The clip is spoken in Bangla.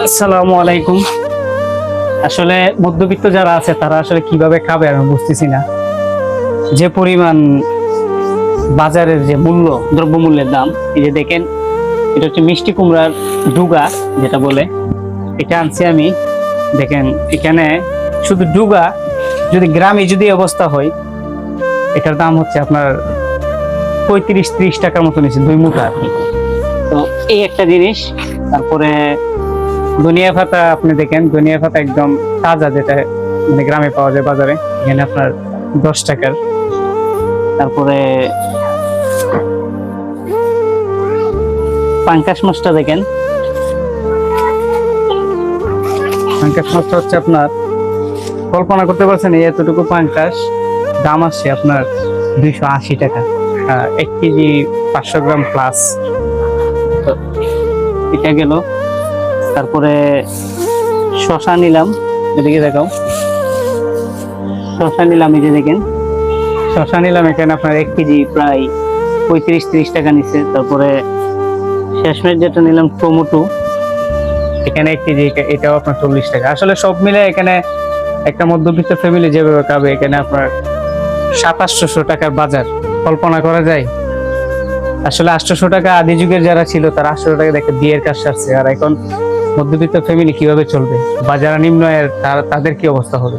আসসালামু আলাইকুম। আসলে মধ্যবিত্ত যারা আছে তারা আসলে কিভাবে খাবে আমি বুঝতেছি না। যে পরিমাণ বাজারের যে মূল্য, দ্রব্যমূল্যের দাম, এই যে দেখেন, এটা হচ্ছে মিষ্টি কুমড়ার ডুগা যেটা বলে, এটা আনছি আমি। দেখেন এখানে শুধু ডুগা, যদি গ্রামে যদি এই অবস্থা হয়, এটার দাম হচ্ছে আপনার 35-30 টাকার মতো নিচ্ছে 2 মুঠা। তো এই একটা জিনিস। তারপরে ধনিয়া পাতা, আপনি দেখেন ধনিয়া পাতা একদম তাজা, যেটা মানে গ্রামে পাওয়া যায় বাজারে, এখানে আপনার 10 টাকার। তারপরে পাঙ্কাশ মাছটা দেখেন, পাঙ্কাশ মাছটা হচ্ছে আপনার, কল্পনা করতে পারছেন এই এতটুকু পাঙ্কাশ দাম আসছে আপনার 280 টাকা। 1 কেজি 500 গ্রাম প্লাস। তো এটা গেল। তারপরে শশা নিলাম, এদিকে দেখাও। শশা নিলাম, এই যে দেখেন শশা নিলাম, এখানে আপনার 1 কেজি প্রায় 35-30 টাকা নিচ্ছে। তারপরে শেষমেশ যেটা নিলাম টমেটো, এখানে 1 কেজি, এটাও আপনার 40 টাকা। আসলে সব মিলে এখানে একটা মধ্যবিত্ত ফ্যামিলি যেভাবে খাবে, এখানে আপনার 700-800 টাকার বাজার, কল্পনা করা যায়? আসলে 800 টাকা আদি যুগের যারা ছিল তারা 800 টাকা দেখে বিয়ের কাজ সারছে, আর এখন মধ্যবিত্ত ফ্যামিলি কিভাবে চলবে বা যারা নিম্ন আয়ের তাদের কি অবস্থা হবে?